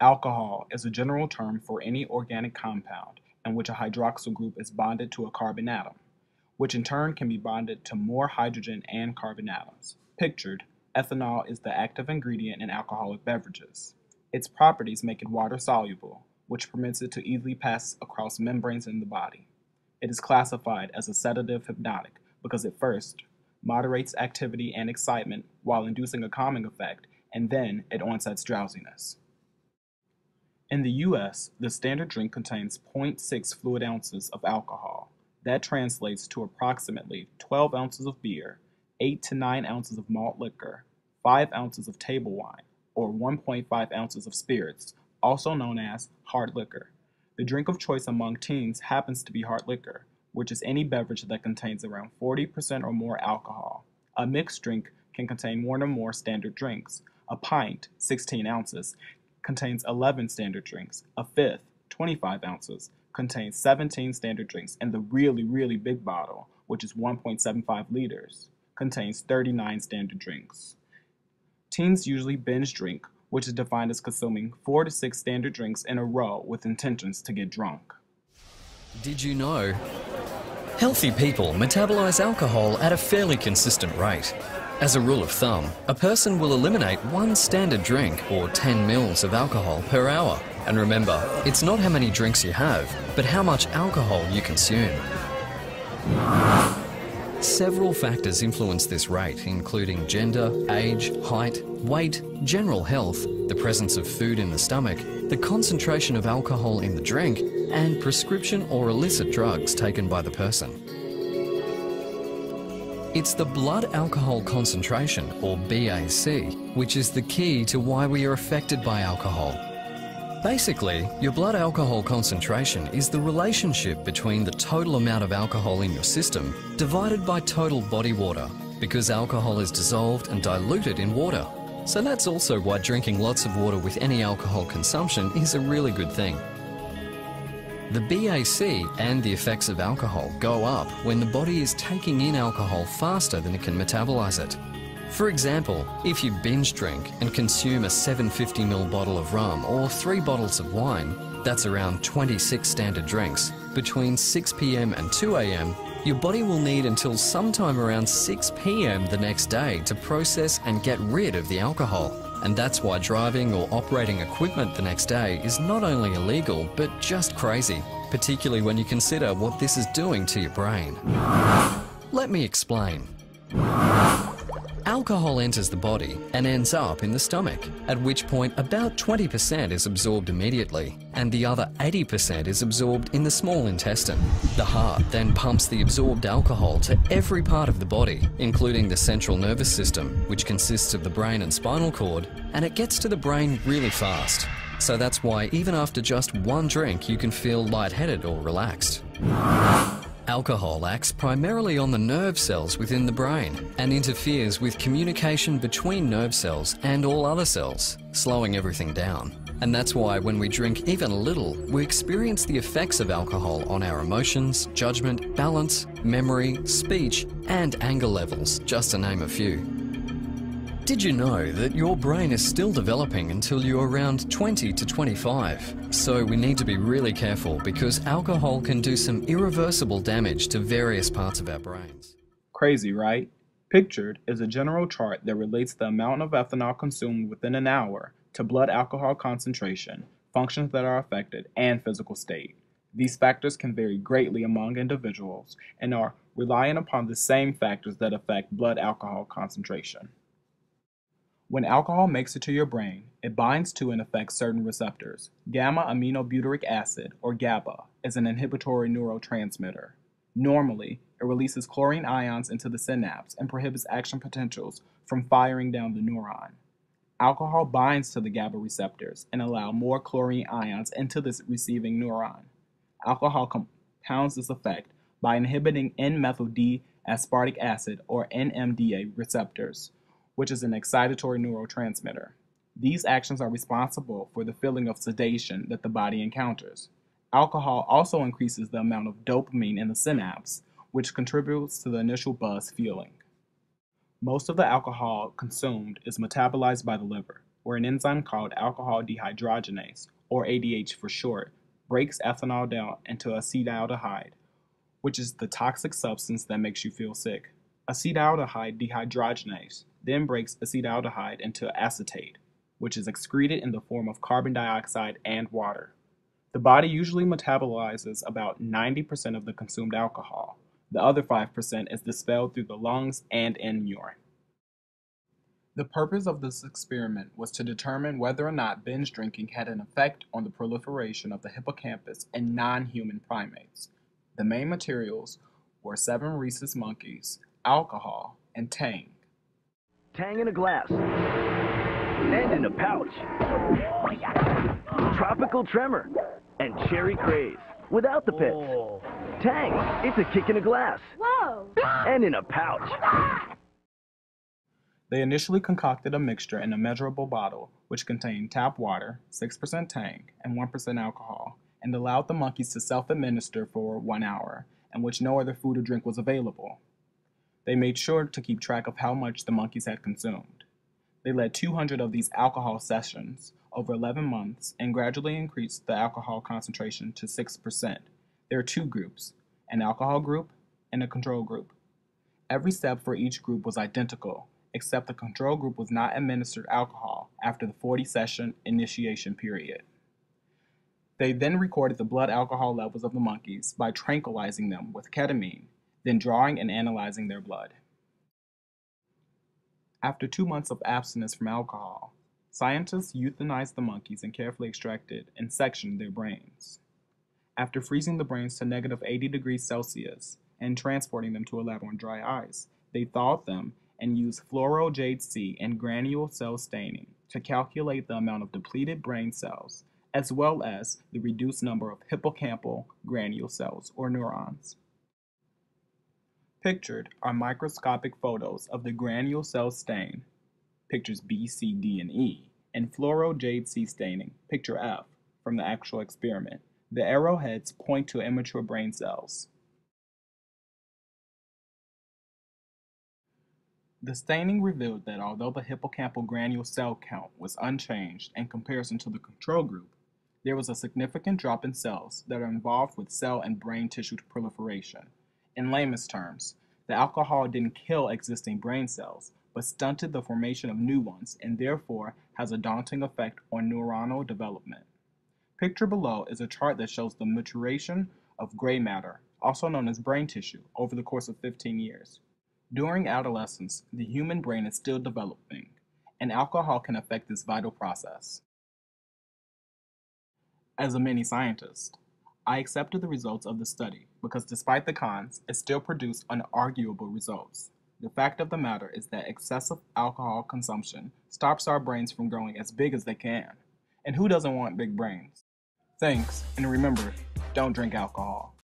Alcohol is a general term for any organic compound in which a hydroxyl group is bonded to a carbon atom, which in turn can be bonded to more hydrogen and carbon atoms. Pictured, ethanol is the active ingredient in alcoholic beverages. Its properties make it water-soluble, which permits it to easily pass across membranes in the body. It is classified as a sedative hypnotic because it first moderates activity and excitement while inducing a calming effect, and then it onsets drowsiness. In the US, the standard drink contains 0.6 fluid ounces of alcohol. That translates to approximately 12 ounces of beer, 8 to 9 ounces of malt liquor, 5 ounces of table wine, or 1.5 ounces of spirits, also known as hard liquor. The drink of choice among teens happens to be hard liquor, which is any beverage that contains around 40% or more alcohol. A mixed drink can contain one or more standard drinks. A pint, 16 ounces, contains 11 standard drinks. A fifth, 25 ounces, contains 17 standard drinks, and the really big bottle, which is 1.75 liters, contains 39 standard drinks. Teens usually binge drink, which is defined as consuming 4 to 6 standard drinks in a row with intentions to get drunk. Did you know? Healthy people metabolize alcohol at a fairly consistent rate. As a rule of thumb, a person will eliminate 1 standard drink or 10 mils of alcohol per hour. And remember, it's not how many drinks you have, but how much alcohol you consume. Several factors influence this rate, including gender, age, height, weight, general health, the presence of food in the stomach, the concentration of alcohol in the drink, and prescription or illicit drugs taken by the person. It's the blood alcohol concentration, or BAC, which is the key to why we are affected by alcohol. Basically, your blood alcohol concentration is the relationship between the total amount of alcohol in your system divided by total body water, because alcohol is dissolved and diluted in water. So that's also why drinking lots of water with any alcohol consumption is a really good thing. The BAC and the effects of alcohol go up when the body is taking in alcohol faster than it can metabolize it. For example, if you binge drink and consume a 750ml bottle of rum or 3 bottles of wine, that's around 26 standard drinks, between 6 p.m. and 2 a.m, your body will need until sometime around 6 p.m. the next day to process and get rid of the alcohol. And that's why driving or operating equipment the next day is not only illegal, but just crazy, particularly when you consider what this is doing to your brain. Let me explain. Alcohol enters the body and ends up in the stomach, at which point about 20% is absorbed immediately, and the other 80% is absorbed in the small intestine. The heart then pumps the absorbed alcohol to every part of the body, including the central nervous system, which consists of the brain and spinal cord, and it gets to the brain really fast. So that's why even after just 1 drink you can feel lightheaded or relaxed. Alcohol acts primarily on the nerve cells within the brain and interferes with communication between nerve cells and all other cells, slowing everything down. And that's why when we drink even a little, we experience the effects of alcohol on our emotions, judgment, balance, memory, speech, and anger levels, just to name a few. Did you know that your brain is still developing until you're around 20 to 25? So we need to be really careful because alcohol can do some irreversible damage to various parts of our brains. Crazy, right? Pictured is a general chart that relates the amount of ethanol consumed within an hour to blood alcohol concentration, functions that are affected, and physical state. These factors can vary greatly among individuals and are reliant upon the same factors that affect blood alcohol concentration. When alcohol makes it to your brain, it binds to and affects certain receptors. Gamma-aminobutyric acid, or GABA, is an inhibitory neurotransmitter. Normally, it releases chlorine ions into the synapse and prohibits action potentials from firing down the neuron. Alcohol binds to the GABA receptors and allows more chlorine ions into the receiving neuron. Alcohol compounds this effect by inhibiting N-methyl D-aspartic acid, or NMDA receptors, which is an excitatory neurotransmitter. These actions are responsible for the feeling of sedation that the body encounters. Alcohol also increases the amount of dopamine in the synapse, which contributes to the initial buzz feeling. Most of the alcohol consumed is metabolized by the liver. where an enzyme called alcohol dehydrogenase, or ADH for short, breaks ethanol down into acetaldehyde, which is the toxic substance that makes you feel sick. Acetaldehyde dehydrogenase then breaks acetaldehyde into acetate, which is excreted in the form of carbon dioxide and water. The body usually metabolizes about 90% of the consumed alcohol. The other 5% is dispelled through the lungs and in urine. The purpose of this experiment was to determine whether or not binge drinking had an effect on the proliferation of the hippocampus in non-human primates. The main materials were 7 rhesus monkeys, alcohol, and Tang. Tang in a glass. And in a pouch. Tropical tremor. And cherry craze. Without the pits. Tang, it's a kick in a glass. Whoa! And in a pouch. They initially concocted a mixture in a measurable bottle which contained tap water, 6% Tang, and 1% alcohol, and allowed the monkeys to self-administer for 1 hour, in which no other food or drink was available. They made sure to keep track of how much the monkeys had consumed. They led 200 of these alcohol sessions over 11 months and gradually increased the alcohol concentration to 6%. There are 2 groups, an alcohol group and a control group. Every step for each group was identical, except the control group was not administered alcohol after the 40-session initiation period. They then recorded the blood alcohol levels of the monkeys by tranquilizing them with ketamine, then drawing and analyzing their blood. After 2 months of abstinence from alcohol, scientists euthanized the monkeys and carefully extracted and sectioned their brains. After freezing the brains to negative 80 degrees Celsius and transporting them to a lab on dry ice, they thawed them and used fluoro-JC and granule cell staining to calculate the amount of depleted brain cells, as well as the reduced number of hippocampal granule cells, or neurons. Pictured are microscopic photos of the granule cell stain, pictures B, C, D, and E, and fluoro-JC staining, picture F, from the actual experiment. The arrowheads point to immature brain cells. The staining revealed that although the hippocampal granule cell count was unchanged in comparison to the control group, there was a significant drop in cells that are involved with cell and brain tissue proliferation. In layman's terms, the alcohol didn't kill existing brain cells, but stunted the formation of new ones and therefore has a daunting effect on neuronal development. Pictured below is a chart that shows the maturation of gray matter, also known as brain tissue, over the course of 15 years. During adolescence, the human brain is still developing, and alcohol can affect this vital process. As a mini scientist, I accepted the results of the study because despite the cons, it still produced unarguable results. The fact of the matter is that excessive alcohol consumption stops our brains from growing as big as they can. And who doesn't want big brains? Thanks, and remember, don't drink alcohol.